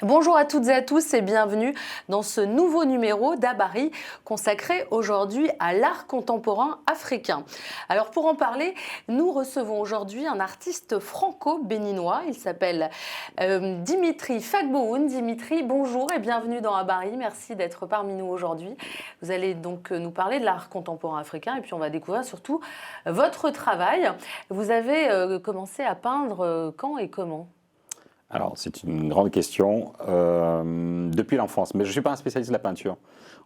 Bonjour à toutes et à tous et bienvenue dans ce nouveau numéro d'Habari consacré aujourd'hui à l'art contemporain africain. Alors pour en parler, nous recevons aujourd'hui un artiste franco-béninois. Il s'appelle Dimitri Fagbohoun. Dimitri, bonjour et bienvenue dans Habari. Merci d'être parmi nous aujourd'hui. Vous allez donc nous parler de l'art contemporain africain et puis on va découvrir surtout votre travail. Vous avez commencé à peindre quand et comment ? Alors, c'est une grande question. Depuis l'enfance, mais je ne suis pas un spécialiste de la peinture.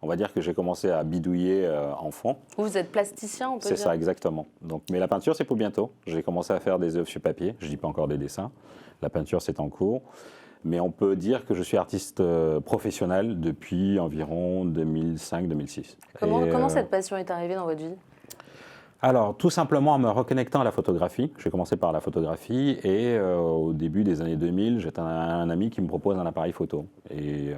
On va dire que j'ai commencé à bidouiller enfant. Vous êtes plasticien, on peut C'est dire ? ça, exactement. Donc, mais la peinture, c'est pour bientôt. J'ai commencé à faire des œuvres sur papier. Je ne dis pas encore des dessins. La peinture, c'est en cours. Mais on peut dire que je suis artiste professionnel depuis environ 2005-2006. Comment cette passion est arrivée dans votre vie ? Alors, tout simplement en me reconnectant à la photographie. J'ai commencé par la photographie et au début des années 2000, j'ai un ami qui me propose un appareil photo. Et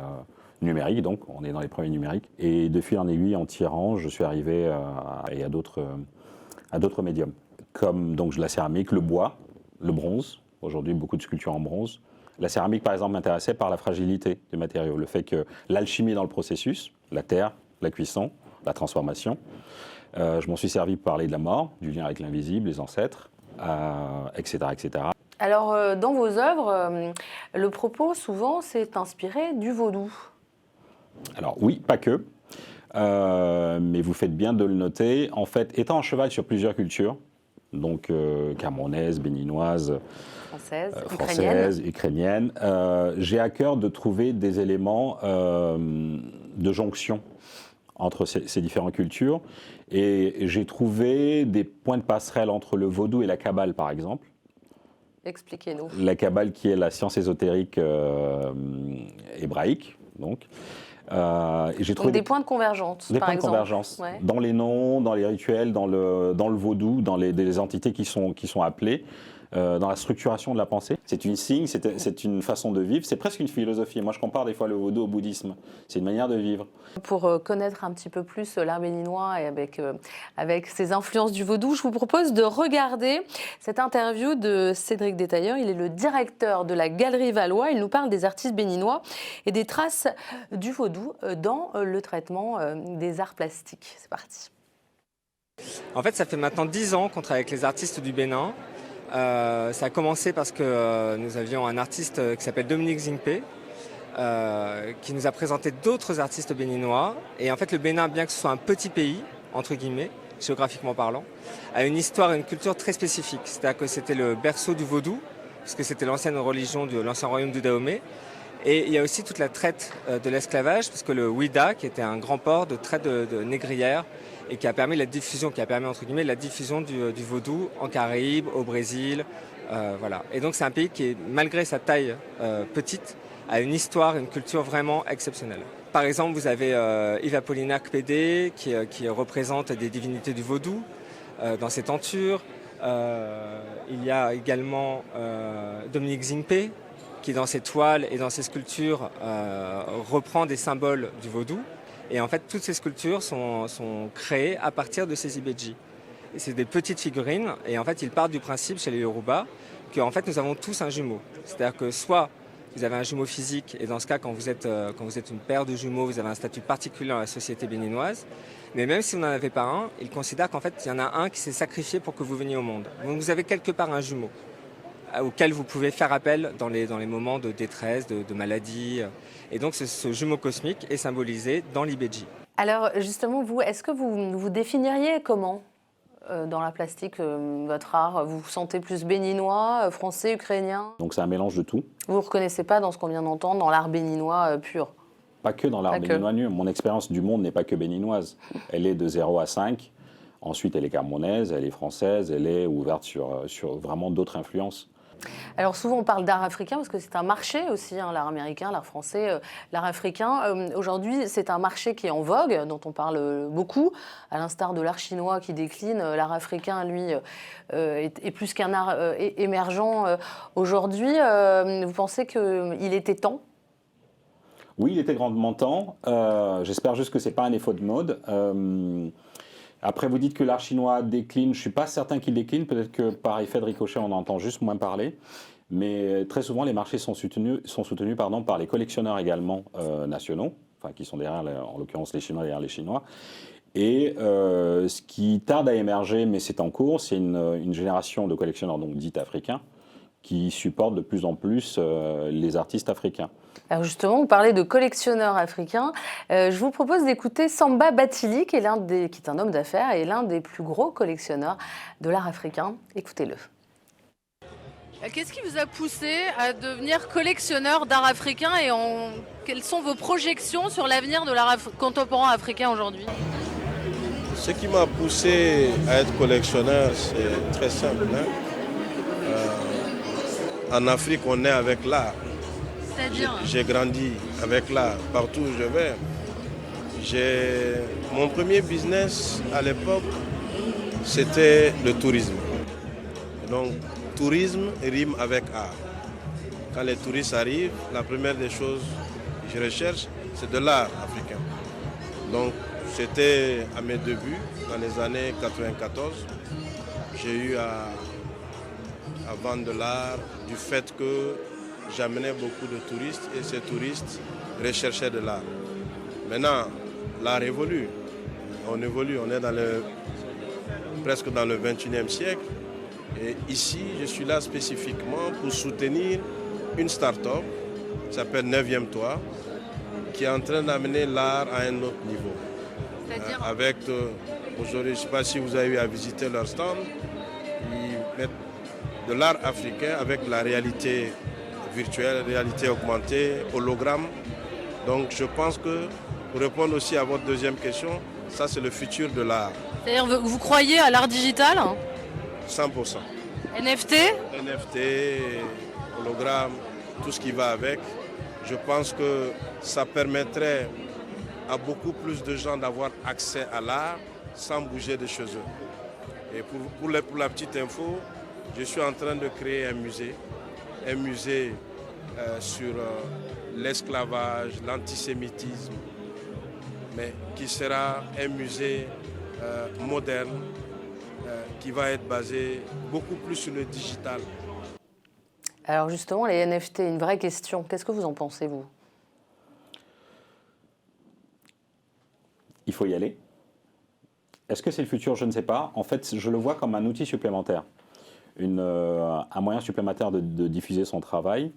numérique, donc, on est dans les premiers numériques. Et de fil en aiguille, en tirant, je suis arrivé à d'autres médiums, comme donc, la céramique, le bois, le bronze. Aujourd'hui, beaucoup de sculptures en bronze. La céramique, par exemple, m'intéressait par la fragilité du matériau, le fait que l'alchimie dans le processus, la terre, la cuisson, la transformation. Je m'en suis servi pour parler de la mort, du lien avec l'invisible, les ancêtres, etc., etc. Alors, dans vos œuvres, le propos, souvent, c'est inspiré du vaudou. Alors oui, pas que, mais vous faites bien de le noter. En fait, étant en cheval sur plusieurs cultures, donc camerounaise, béninoise, française, ukrainienne, j'ai à cœur de trouver des éléments de jonction entre ces différentes cultures. Et j'ai trouvé des points de passerelle entre le vaudou et la kabbale, par exemple. Expliquez-nous. La kabbale qui est la science ésotérique hébraïque, donc. Et j'ai trouvé des points de convergence, par exemple. Des points de convergence, ouais. Dans les noms, dans les rituels, dans le vaudou, dans les entités qui sont appelées. Dans la structuration de la pensée. C'est une signe, c'est une façon de vivre, c'est presque une philosophie. Moi, je compare des fois le vaudou au bouddhisme. C'est une manière de vivre. Pour connaître un petit peu plus l'art béninois et avec ses influences du vaudou, je vous propose de regarder cette interview de Cédric Détailleur. Il est le directeur de la Galerie Valois. Il nous parle des artistes béninois et des traces du vaudou dans le traitement des arts plastiques. C'est parti. En fait, ça fait maintenant 10 ans qu'on travaille avec les artistes du Bénin. Ça a commencé parce que nous avions un artiste qui s'appelle Dominique Zingpe, qui nous a présenté d'autres artistes béninois. Et en fait, le Bénin, bien que ce soit un petit pays, entre guillemets, géographiquement parlant, a une histoire et une culture très spécifique. C'est-à-dire que c'était le berceau du vaudou, puisque c'était l'ancienne religion de l'ancien royaume du Dahomey. Et il y a aussi toute la traite de l'esclavage, puisque le Ouida, qui était un grand port de traite de négrières, et qui a permis entre guillemets la diffusion du vaudou en Caraïbes, au Brésil, voilà. Et donc c'est un pays qui, malgré sa taille petite, a une histoire, une culture vraiment exceptionnelle. Par exemple, vous avez Yves Apollinaire Kpédé qui représente des divinités du vaudou dans ses tentures. Il y a également Dominique Zingpe qui, dans ses toiles et dans ses sculptures, reprend des symboles du vaudou. Et en fait, toutes ces sculptures sont créées à partir de ces ibeji. C'est des petites figurines, et en fait, ils partent du principe chez les Yoruba qu'en fait, nous avons tous un jumeau. C'est-à-dire que soit vous avez un jumeau physique, et dans ce cas, quand vous êtes une paire de jumeaux, vous avez un statut particulier dans la société béninoise. Mais même si vous n'en avez pas un, ils considèrent qu'en fait, il y en a un qui s'est sacrifié pour que vous veniez au monde. Donc vous avez quelque part un jumeau auquel vous pouvez faire appel dans les moments de détresse, de maladie. Et donc ce jumeau cosmique est symbolisé dans l'ibeji. Alors justement, vous, est-ce que vous définiriez comment dans la plastique votre art? Vous vous sentez plus béninois, français, ukrainien? Donc c'est un mélange de tout. Vous ne reconnaissez pas dans ce qu'on vient d'entendre, dans l'art béninois pur? Pas que dans l'art béninois nu. Mon expérience du monde n'est pas que béninoise. Elle est de 0 à 5. Ensuite, elle est camerounaise, elle est française, elle est ouverte sur vraiment d'autres influences. Alors souvent on parle d'art africain parce que c'est un marché aussi, hein, l'art américain, l'art français, l'art africain. Aujourd'hui c'est un marché qui est en vogue, dont on parle beaucoup, à l'instar de l'art chinois qui décline. L'art africain, lui, est plus qu'un art émergent aujourd'hui. Vous pensez qu'il était temps ? Oui, il était grandement temps. J'espère juste que ce n'est pas un effet de mode. Après, vous dites que l'art chinois décline. Je ne suis pas certain qu'il décline. Peut-être que par effet de ricochet, on entend juste moins parler. Mais très souvent, les marchés sont soutenus par les collectionneurs également nationaux, enfin, qui sont derrière, en l'occurrence les Chinois derrière les Chinois. Et ce qui tarde à émerger, mais c'est en cours, c'est une génération de collectionneurs donc dits africains qui supportent de plus en plus les artistes africains. Alors justement, vous parlez de collectionneurs africains. Je vous propose d'écouter Samba Batili, qui est un homme d'affaires et l'un des plus gros collectionneurs de l'art africain. Écoutez-le. Qu'est-ce qui vous a poussé à devenir collectionneur d'art africain et quelles sont vos projections sur l'avenir de l'art contemporain africain aujourd'hui? Ce qui m'a poussé à être collectionneur, c'est très simple. En Afrique, on est avec l'art. C'est-à-dire? J'ai grandi avec l'art partout où je vais. Mon premier business à l'époque, c'était le tourisme. Donc, tourisme rime avec art. Quand les touristes arrivent, la première des choses que je recherche, c'est de l'art africain. Donc, c'était à mes débuts, dans les années 94. J'ai eu à vendre de l'art du fait que j'amenais beaucoup de touristes et ces touristes recherchaient de l'art. Maintenant, l'art évolue. On évolue, on est presque dans le 21e siècle. Et ici, je suis là spécifiquement pour soutenir une start-up qui s'appelle 9e Toit, qui est en train d'amener l'art à un autre niveau. C'est-à-dire avec, aujourd'hui, je ne sais pas si vous avez eu à visiter leur stand, ils mettent de l'art africain avec la réalité virtuelle, réalité augmentée, hologramme. Donc je pense que, pour répondre aussi à votre deuxième question, ça c'est le futur de l'art. C'est-à-dire vous croyez à l'art digital? 100%. NFT? NFT, hologramme, tout ce qui va avec. Je pense que ça permettrait à beaucoup plus de gens d'avoir accès à l'art sans bouger de chez eux. Et pour la petite info, je suis en train de créer un musée sur l'esclavage, l'antisémitisme, mais qui sera un musée moderne, qui va être basé beaucoup plus sur le digital. Alors justement, les NFT, une vraie question. Qu'est-ce que vous en pensez, vous? Il faut y aller. Est-ce que c'est le futur? Je ne sais pas. En fait, je le vois comme un outil supplémentaire, un moyen supplémentaire de diffuser son travail.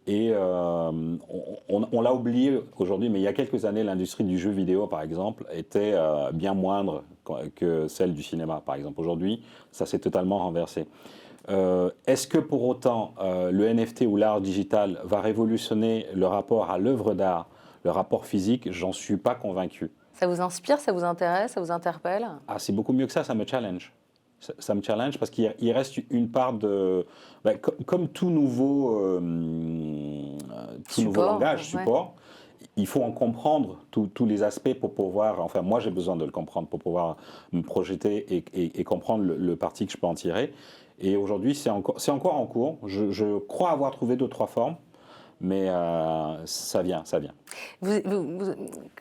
Et on l'a oublié aujourd'hui, mais il y a quelques années, l'industrie du jeu vidéo, par exemple, était bien moindre que celle du cinéma, par exemple. Aujourd'hui, ça s'est totalement renversé. Est-ce que pour autant, le NFT ou l'art digital va révolutionner le rapport à l'œuvre d'art, le rapport physique? J'en suis pas convaincu. Ça vous inspire, ça vous intéresse, ça vous interpelle? Ah, c'est beaucoup mieux que ça me challenge. Ça me challenge parce qu'il reste une part de... comme tout nouveau langage, support, il faut en comprendre tous les aspects pour pouvoir... Enfin, moi, j'ai besoin de le comprendre pour pouvoir me projeter et comprendre le parti que je peux en tirer. Et aujourd'hui, c'est encore en cours. Je crois avoir trouvé 2-3 formes. Mais ça vient.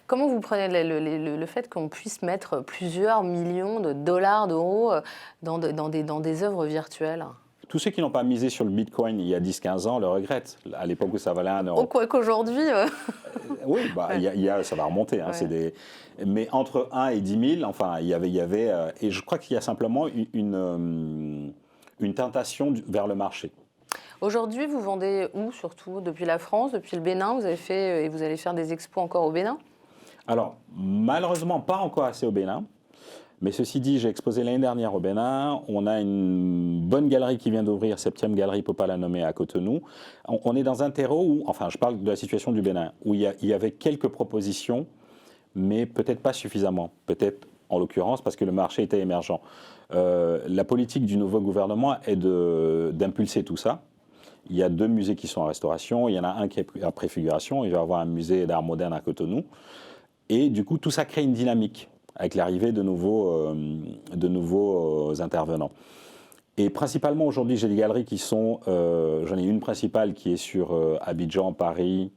Comment vous prenez le fait qu'on puisse mettre plusieurs millions de dollars, d'euros dans des œuvres virtuelles? Tous ceux qui n'ont pas misé sur le Bitcoin il y a 10-15 ans le regrettent, à l'époque où ça valait 1 euro. Quoi qu'aujourd'hui... Oui, ça va remonter. Hein, ouais. Mais entre 1 et 10 000, enfin, il y avait et je crois qu'il y a simplement une tentation vers le marché. Aujourd'hui, vous vendez où surtout? Depuis la France, depuis le Bénin? Vous avez fait et vous allez faire des expos encore au Bénin? Alors, malheureusement, pas encore assez au Bénin. Mais ceci dit, j'ai exposé l'année dernière au Bénin. On a une bonne galerie qui vient d'ouvrir, 7e galerie, pour ne pas la nommer, à Cotonou. On est dans un terreau où, enfin, je parle de la situation du Bénin, où il y avait quelques propositions, mais peut-être pas suffisamment. Peut-être, en l'occurrence, parce que le marché était émergent. La politique du nouveau gouvernement est d'impulser tout ça. Il y a 2 musées qui sont en restauration. Il y en a un qui est à préfiguration. Il va y avoir un musée d'art moderne à Cotonou. Et du coup, tout ça crée une dynamique avec l'arrivée de nouveaux intervenants. Et principalement, aujourd'hui, j'ai des galeries qui sont... j'en ai une principale qui est sur Abidjan, Paris,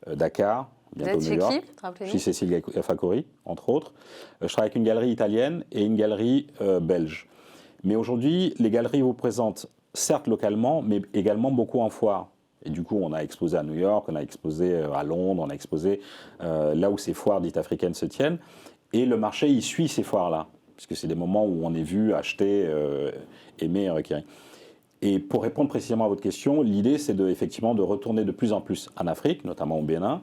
Dakar, bientôt New York. Je suis Cécile Facori, entre autres. Je travaille avec une galerie italienne et une galerie belge. Mais aujourd'hui, les galeries vous présentent certes localement, mais également beaucoup en foire. Et du coup, on a exposé à New York, on a exposé à Londres, on a exposé là où ces foires dites africaines se tiennent. Et le marché, il suit ces foires-là, puisque c'est des moments où on est vu, acheter, aimer et requérir. Et pour répondre précisément à votre question, l'idée, c'est effectivement de retourner de plus en plus en Afrique, notamment au Bénin,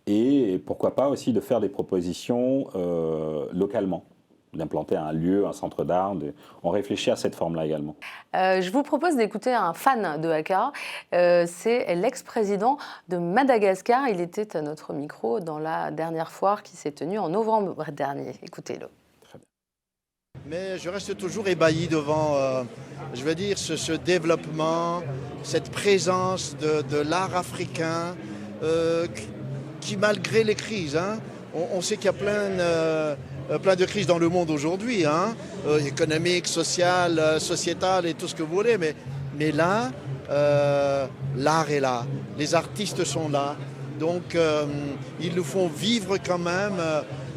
et pourquoi pas aussi de faire des propositions localement, d'implanter un lieu, un centre d'art. On réfléchit à cette forme-là également. Je vous propose d'écouter un fan de haka. C'est l'ex-président de Madagascar. Il était à notre micro dans la dernière foire qui s'est tenue en novembre dernier. Écoutez-le. Mais je reste toujours ébahi devant, je veux dire, ce développement, cette présence de l'art africain qui, malgré les crises, hein, on sait qu'il y a plein de crises dans le monde aujourd'hui, hein, économique, sociale, sociétale et tout ce que vous voulez, mais là, l'art est là, les artistes sont là, donc ils nous font vivre quand même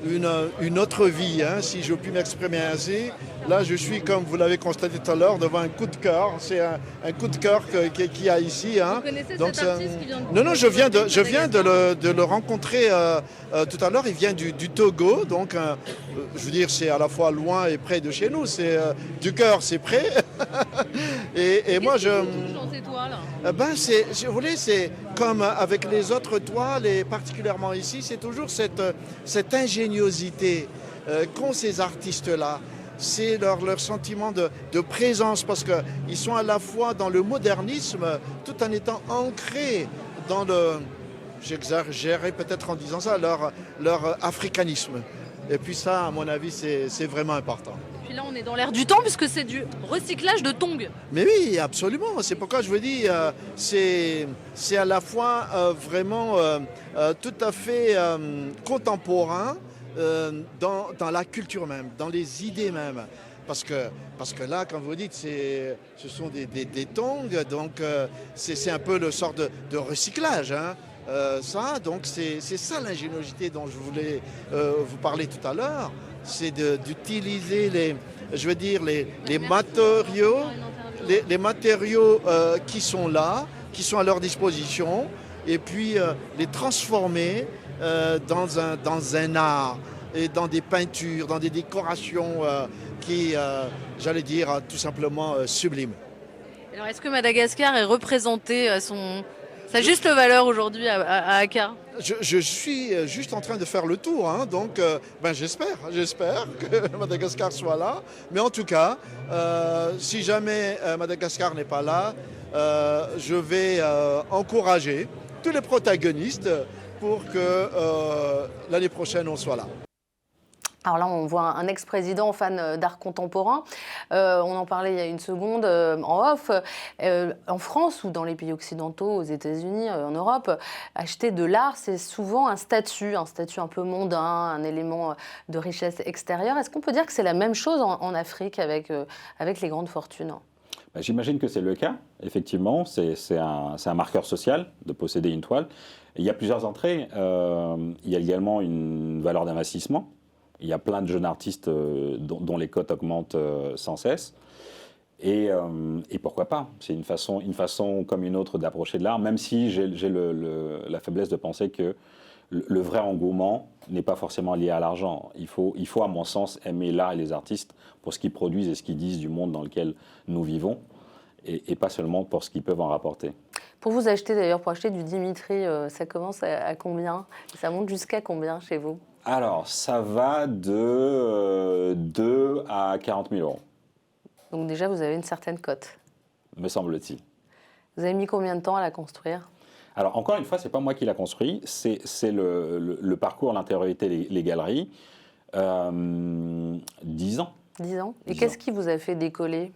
une autre vie, hein, si je puis m'exprimer ainsi. Là, je suis, comme vous l'avez constaté tout à l'heure, devant un coup de cœur. C'est un coup de cœur qu'il y a ici. Hein. Vous connaissez donc, cet artiste qui vient de... Non, je viens de le rencontrer tout à l'heure. Il vient du Togo. Donc, je veux dire, c'est à la fois loin et près de chez nous. C'est du cœur, c'est près. et moi, je... dans ces toiles je voulais, c'est comme avec les autres toiles, et particulièrement ici, c'est toujours cette ingéniosité qu'ont ces artistes-là. C'est leur sentiment de présence, parce qu'ils sont à la fois dans le modernisme, tout en étant ancrés dans le, j'exagérerai peut-être en disant ça, leur africanisme. Et puis ça, à mon avis, c'est vraiment important. Et puis là, on est dans l'air du temps, puisque c'est du recyclage de tongs. Mais oui, absolument. C'est pourquoi je vous dis, c'est à la fois vraiment tout à fait contemporain, dans la culture même, dans les idées même. Parce que là, comme vous dites, ce sont des tongs, donc c'est un peu le sort de recyclage. Hein. Donc c'est ça l'ingéniosité dont je voulais vous parler tout à l'heure. C'est d'utiliser les matériaux qui sont là, qui sont à leur disposition, et puis les transformer dans un art et dans des peintures, dans des décorations qui, j'allais dire, tout simplement sublimes. Alors, est-ce que Madagascar est représenté à sa juste valeur aujourd'hui à Haka? Je suis juste en train de faire le tour, hein, donc j'espère que Madagascar soit là. Mais en tout cas, si jamais Madagascar n'est pas là, je vais encourager tous les protagonistes pour que l'année prochaine on soit là. Alors là, on voit un ex-président fan d'art contemporain. On en parlait il y a une seconde en off. En France ou dans les pays occidentaux, aux États-Unis, en Europe, acheter de l'art, c'est souvent un statut un peu mondain, un élément de richesse extérieure. Est-ce qu'on peut dire que c'est la même chose en Afrique avec les grandes fortunes ? J'imagine que c'est le cas, effectivement. C'est un marqueur social de posséder une toile. Il y a plusieurs entrées. Il y a également une valeur d'investissement. Il y a plein de jeunes artistes dont les cotes augmentent sans cesse. Et pourquoi pas? C'est une façon comme une autre d'approcher de l'art, même si j'ai la faiblesse de penser que le vrai engouement n'est pas forcément lié à l'argent. Il faut, à mon sens, aimer l'art et les artistes pour ce qu'ils produisent et ce qu'ils disent du monde dans lequel nous vivons, et pas seulement pour ce qu'ils peuvent en rapporter. Pour vous acheter, d'ailleurs, pour acheter du Dimitri, ça commence à combien? Ça monte jusqu'à combien chez vous? Alors, ça va de 2 à 40 000 euros. Donc déjà, vous avez une certaine cote. Me semble-t-il. Vous avez mis combien de temps à la construire? Alors, encore une fois, ce n'est pas moi qui l'a construit, c'est le parcours, l'intériorité, les galeries. 10 ans. 10 ans. Et qu'est-ce qui vous a fait décoller?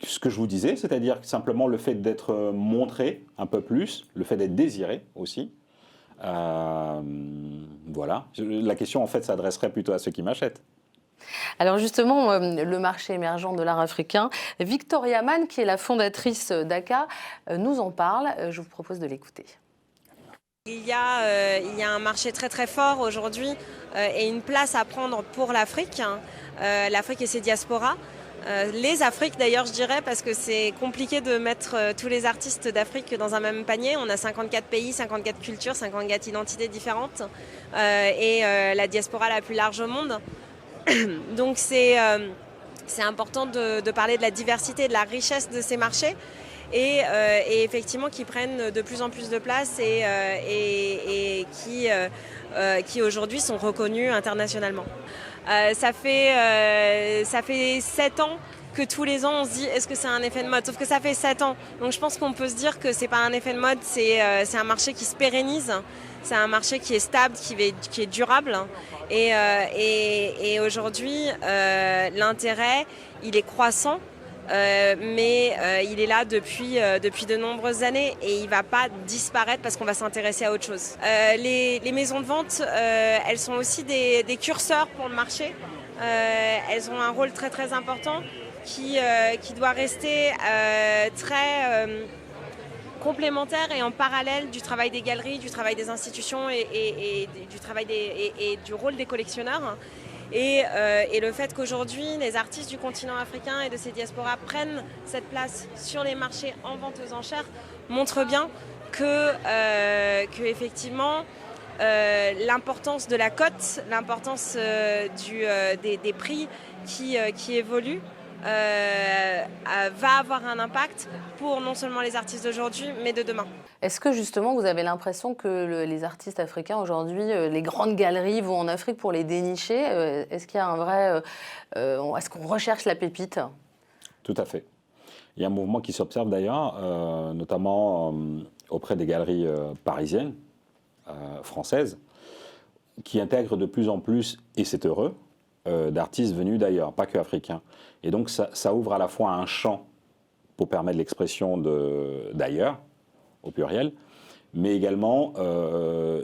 Ce que je vous disais, c'est-à-dire simplement le fait d'être montré un peu plus, le fait d'être désiré aussi. Voilà. La question, en fait, s'adresserait plutôt à ceux qui m'achètent. Alors justement, le marché émergent de l'art africain, Victoria Mann, qui est la fondatrice d'Haka, nous en parle. Je vous propose de l'écouter. Il y a un marché très très fort aujourd'hui et une place à prendre pour l'Afrique, l'Afrique et ses diasporas. les Afriques d'ailleurs je dirais, parce que c'est compliqué de mettre tous les artistes d'Afrique dans un même panier. On a 54 pays, 54 cultures, 54 identités différentes et la diaspora la plus large au monde. Donc c'est important de parler de la diversité et de la richesse de ces marchés et effectivement qui prennent de plus en plus de place et qui aujourd'hui sont reconnus internationalement. Ça fait 7 ans que tous les ans on se dit est-ce que c'est un effet de mode, sauf que ça fait 7 ans. Donc je pense qu'on peut se dire que c'est pas un effet de mode, c'est un marché qui se pérennise, c'est un marché qui est stable, qui est durable. Et aujourd'hui, l'intérêt, il est croissant. Mais il est là depuis de nombreuses années et il ne va pas disparaître parce qu'on va s'intéresser à autre chose. Les maisons de vente, elles sont aussi des curseurs pour le marché. Elles ont un rôle très très important qui doit rester très complémentaire et en parallèle du travail des galeries, du travail des institutions et du rôle des collectionneurs. Et le fait qu'aujourd'hui, les artistes du continent africain et de ces diasporas prennent cette place sur les marchés en vente aux enchères montre bien que effectivement, l'importance de la cote, l'importance des prix qui évoluent va avoir un impact pour non seulement les artistes d'aujourd'hui, mais de demain. Est-ce que justement vous avez l'impression que les artistes africains aujourd'hui, les grandes galeries vont en Afrique pour les dénicher? Est-ce qu'il y a un vrai... est-ce qu'on recherche la pépite? Tout à fait. Il y a un mouvement qui s'observe d'ailleurs, notamment auprès des galeries parisiennes, françaises, qui intègrent de plus en plus, et c'est heureux, d'artistes venus d'ailleurs, pas que africains. Et donc ça ouvre à la fois un champ pour permettre l'expression d'ailleurs, au pluriel, mais également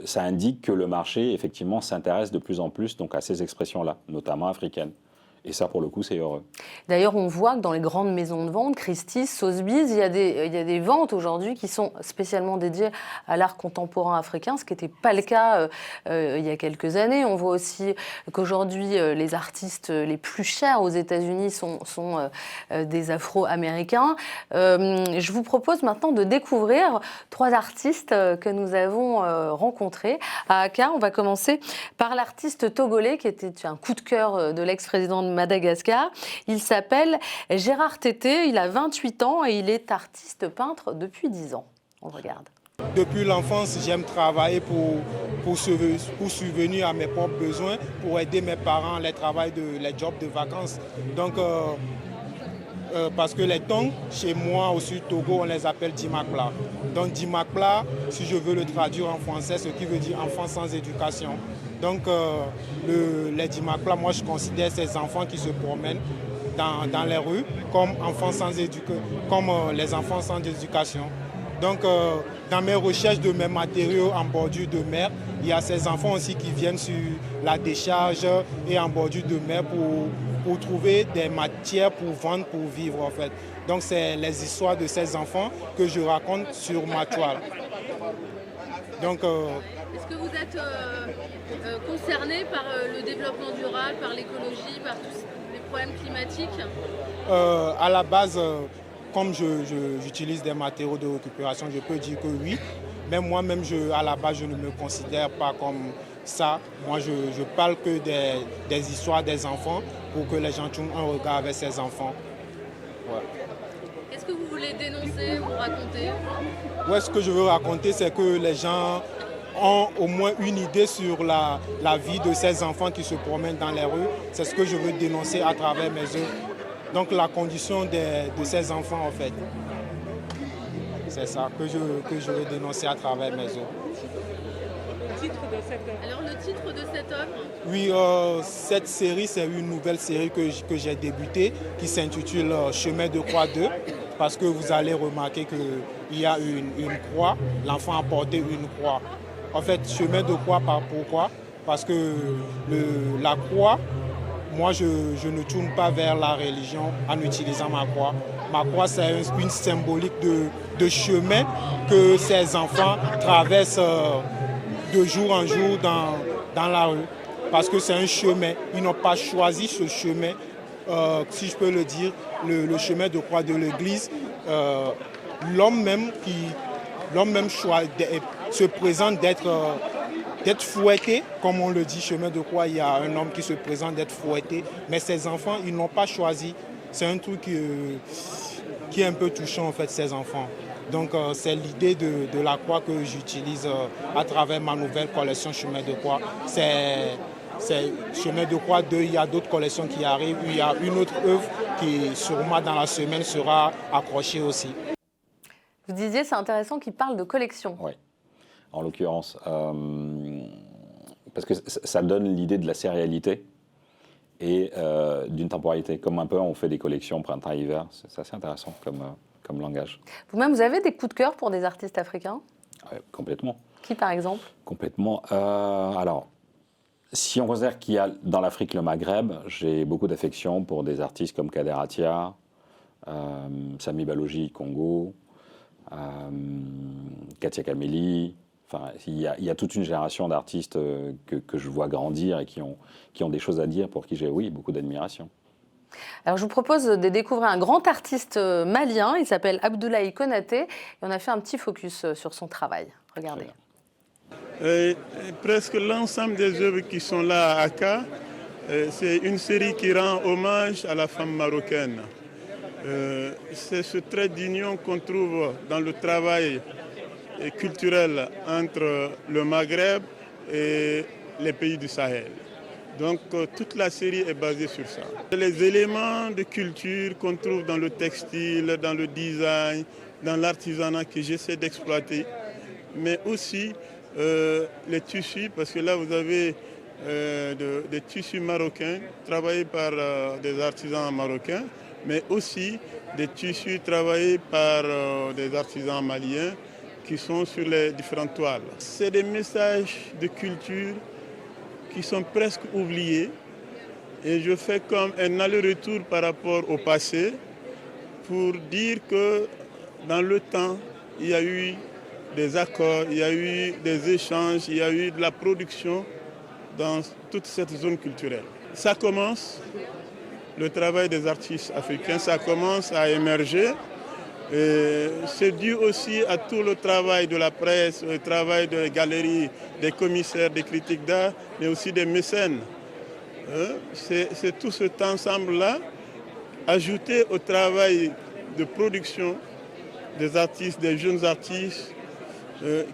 ça indique que le marché effectivement s'intéresse de plus en plus donc, à ces expressions-là, notamment africaines. Et ça, pour le coup, c'est heureux. D'ailleurs, on voit que dans les grandes maisons de vente, Christie's, Sotheby's, il y a des ventes aujourd'hui qui sont spécialement dédiées à l'art contemporain africain, ce qui n'était pas le cas il y a quelques années. On voit aussi qu'aujourd'hui, les artistes les plus chers aux États-Unis sont des Afro-Américains. Je vous propose maintenant de découvrir 3 artistes que nous avons rencontrés à Accra. On va commencer par l'artiste togolais qui était un coup de cœur de l'ex-président de Madagascar. Il s'appelle Gérard Tété, il a 28 ans et il est artiste peintre depuis 10 ans. On regarde. Depuis l'enfance, j'aime travailler pour subvenir à mes propres besoins, pour aider mes parents les jobs de vacances. Donc, parce que les tongs, chez moi au sud Togo, on les appelle Dimakla. Donc Dimakla, si je veux le traduire en français, ce qui veut dire enfant sans éducation. Donc les Dimakla, moi je considère ces enfants qui se promènent dans les rues comme les enfants sans éducation. Donc dans mes recherches de mes matériaux en bordure de mer, il y a ces enfants aussi qui viennent sur la décharge et en bordure de mer pour trouver des matières pour vendre, pour vivre en fait. Donc c'est les histoires de ces enfants que je raconte sur ma toile. Donc, est-ce que vous êtes concerné par le développement durable, par l'écologie, par tous les problèmes climatiques? À la base, comme j'utilise des matériaux de récupération, je peux dire que oui. Mais moi-même, à la base, je ne me considère pas comme ça. Moi, je parle que des histoires des enfants pour que les gens tournent un regard avec ces enfants. Ouais. Qu'est-ce que vous voulez dénoncer ou raconter? Ouais, ce que je veux raconter, c'est que les gens ont au moins une idée sur la vie de ces enfants qui se promènent dans les rues. C'est ce que je veux dénoncer à travers mes œuvres. Donc la condition de ces enfants, en fait. C'est ça que je veux dénoncer à travers mes œuvres. Alors le titre de cette œuvre? Oui, cette série, c'est une nouvelle série que j'ai débutée qui s'intitule Chemin de Croix 2. Parce que vous allez remarquer qu'il y a une croix, l'enfant a porté une croix. En fait, chemin de croix, pourquoi? Parce que la croix, moi je ne tourne pas vers la religion en utilisant ma croix. Ma croix, c'est une symbolique de chemin que ces enfants traversent de jour en jour dans la rue. Parce que c'est un chemin, ils n'ont pas choisi ce chemin si je peux le dire, le chemin de croix de l'Église, l'homme même se présente d'être fouetté, comme on le dit, chemin de croix, il y a un homme qui se présente d'être fouetté, mais ses enfants, ils n'ont pas choisi. C'est un truc qui est un peu touchant, en fait, ces enfants. Donc, c'est l'idée de la croix que j'utilise à travers ma nouvelle collection Chemin de croix. C'est Chemin de croix 2, il y a d'autres collections qui arrivent. Il y a une autre œuvre qui, sûrement, dans la semaine, sera accrochée aussi. Vous disiez, c'est intéressant qu'il parle de collection. Oui, en l'occurrence, parce que ça donne l'idée de la sérialité et d'une temporalité. Comme un peu, on fait des collections printemps-hiver, c'est assez intéressant comme langage. Vous-même, vous avez des coups de cœur pour des artistes africains? Ouais, complètement. Qui, par exemple? Complètement. Alors, si on considère qu'il y a dans l'Afrique le Maghreb, j'ai beaucoup d'affection pour des artistes comme Kader Atia, Sami Balogi, Congo, Katia Kameli. Enfin, il y a toute une génération d'artistes que je vois grandir et qui ont des choses à dire, pour qui j'ai, oui, beaucoup d'admiration. Alors, je vous propose de découvrir un grand artiste malien. Il s'appelle Abdoulaye Konaté. Et on a fait un petit focus sur son travail. Regardez. Presque l'ensemble des œuvres qui sont là à Akka, c'est une série qui rend hommage à la femme marocaine. C'est ce trait d'union qu'on trouve dans le travail culturel entre le Maghreb et les pays du Sahel. Donc toute la série est basée sur ça. Les éléments de culture qu'on trouve dans le textile, dans le design, dans l'artisanat que j'essaie d'exploiter, mais aussi les tissus, parce que là vous avez des tissus marocains travaillés par des artisans marocains, mais aussi des tissus travaillés par des artisans maliens qui sont sur les différentes toiles. C'est des messages de culture qui sont presque oubliés et je fais comme un aller-retour par rapport au passé pour dire que dans le temps, il y a eu des accords, il y a eu des échanges, il y a eu de la production dans toute cette zone culturelle. Ça commence, le travail des artistes africains, ça commence à émerger. C'est dû aussi à tout le travail de la presse, le travail des galeries, des commissaires, des critiques d'art, mais aussi des mécènes. C'est tout cet ensemble-là, ajouté au travail de production des artistes, des jeunes artistes,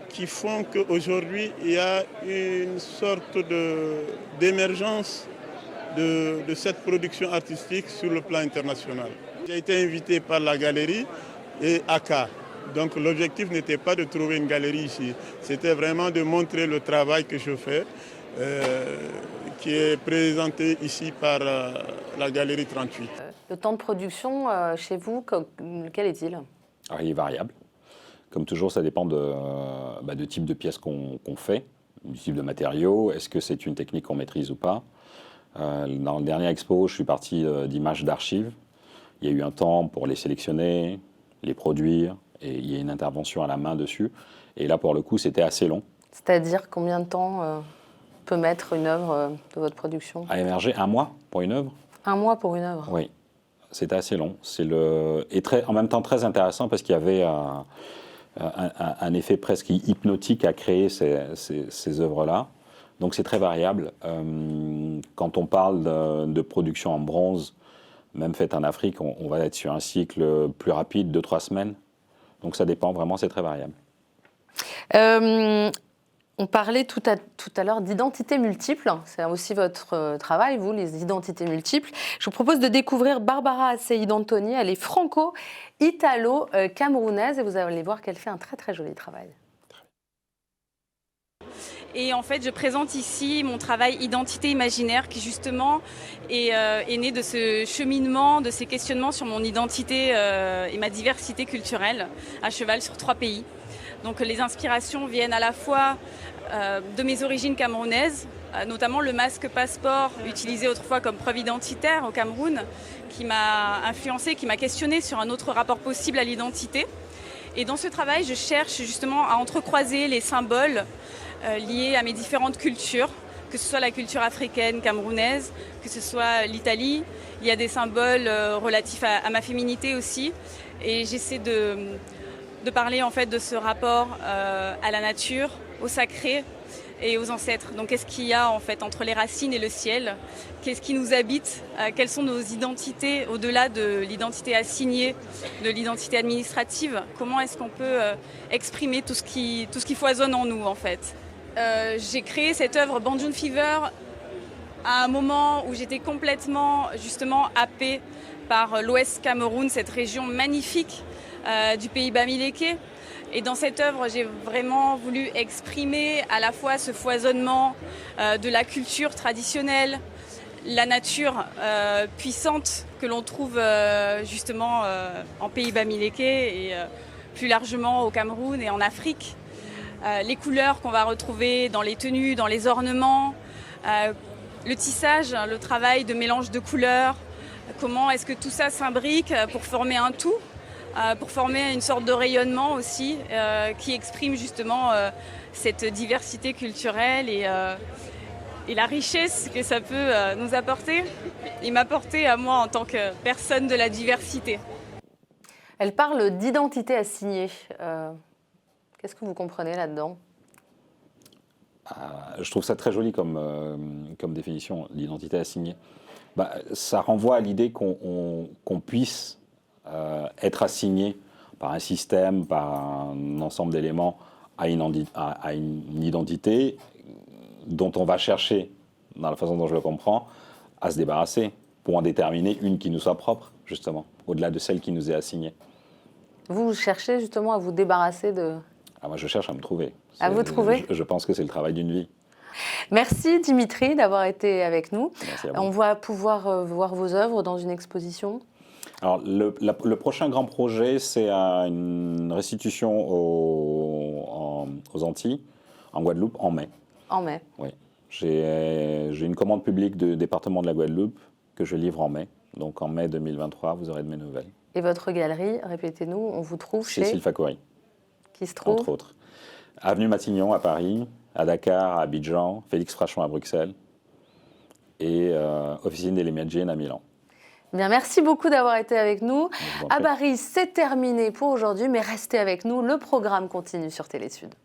qui font qu'aujourd'hui, il y a une sorte d'émergence de cette production artistique sur le plan international. J'ai été invité par la galerie et Akka. Donc l'objectif n'était pas de trouver une galerie ici, c'était vraiment de montrer le travail que je fais, qui est présenté ici par la galerie 38. Le temps de production chez vous, quel est-il? Alors, il est variable. Comme toujours, ça dépend de type de pièces qu'on fait, du type de matériaux, est-ce que c'est une technique qu'on maîtrise ou pas. Dans le dernier expo, je suis parti d'images d'archives. Il y a eu un temps pour les sélectionner, les produire, et il y a une intervention à la main dessus. Et là, pour le coup, c'était assez long. C'est-à-dire combien de temps peut mettre une œuvre de votre production? À émerger 1 mois pour une œuvre. 1 mois pour une œuvre? Oui, c'était assez long. Et en même temps très intéressant parce qu'il y avait un effet presque hypnotique à créer ces œuvres-là. Donc c'est très variable. Quand on parle de production en bronze, même faite en Afrique, on va être sur un cycle plus rapide, 2-3 semaines. Donc ça dépend, vraiment, c'est très variable. On parlait tout à l'heure d'identités multiples. C'est aussi votre travail, vous, les identités multiples. Je vous propose de découvrir Barbara Asseïd Anthony. Elle est franco-italo-camerounaise et vous allez voir qu'elle fait un très très joli travail. Et en fait, je présente ici mon travail Identité imaginaire qui justement est né de ce cheminement, de ces questionnements sur mon identité et ma diversité culturelle à cheval sur 3 pays. Donc les inspirations viennent à la fois de mes origines camerounaises, notamment le masque passeport utilisé autrefois comme preuve identitaire au Cameroun, qui m'a influencée, qui m'a questionnée sur un autre rapport possible à l'identité. Et dans ce travail, je cherche justement à entrecroiser les symboles liés à mes différentes cultures, que ce soit la culture africaine, camerounaise, que ce soit l'Italie. Il y a des symboles relatifs à ma féminité aussi. Et j'essaie de parler en fait de ce rapport à la nature, au sacré et aux ancêtres. Donc qu'est-ce qu'il y a en fait entre les racines et le ciel? Qu'est-ce qui nous habite? Quelles sont nos identités au-delà de l'identité assignée, de l'identité administrative? Comment est-ce qu'on peut exprimer tout ce qui foisonne en nous en fait? J'ai créé cette œuvre Banjoun Fever à un moment où j'étais complètement justement happée par l'Ouest Cameroun, cette région magnifique du pays Bamileke. Et dans cette œuvre, j'ai vraiment voulu exprimer à la fois ce foisonnement de la culture traditionnelle, la nature puissante que l'on trouve justement en pays Bamileke et plus largement au Cameroun et en Afrique. Les couleurs qu'on va retrouver dans les tenues, dans les ornements, le tissage, le travail de mélange de couleurs, comment est-ce que tout ça s'imbrique pour former un tout, pour former une sorte de rayonnement aussi qui exprime justement cette diversité culturelle et la richesse que ça peut nous apporter et m'apporter à moi en tant que personne de la diversité. Elle parle d'identité assignée. Qu'est-ce que vous comprenez là-dedans? Je trouve ça très joli comme définition, l'identité assignée. Ça renvoie à l'idée qu'on puisse être assigné par un système, par un ensemble d'éléments à une identité dont on va chercher, dans la façon dont je le comprends, à se débarrasser pour en déterminer une qui nous soit propre, justement, au-delà de celle qui nous est assignée. Vous cherchez justement à vous débarrasser de... Moi, je cherche à me trouver. À vous trouver? Je pense que c'est le travail d'une vie. Merci Dimitri d'avoir été avec nous. Merci à vous. On va pouvoir voir vos œuvres dans une exposition. Alors, le prochain grand projet, c'est une restitution aux Antilles, en Guadeloupe, en mai. En mai. Oui. J'ai une commande publique du département de la Guadeloupe que je livre en mai. Donc en mai 2023, vous aurez de mes nouvelles. Et votre galerie, répétez-nous, on vous trouve chez... Cécile Fakori. Qui se trouve? Entre autres. Avenue Matignon à Paris, à Dakar, à Abidjan, Félix Frachon à Bruxelles et Officine delle Immagine à Milan. Bien, merci beaucoup d'avoir été avec nous. À Paris, c'est terminé pour aujourd'hui, mais restez avec nous, le programme continue sur Télé Sud.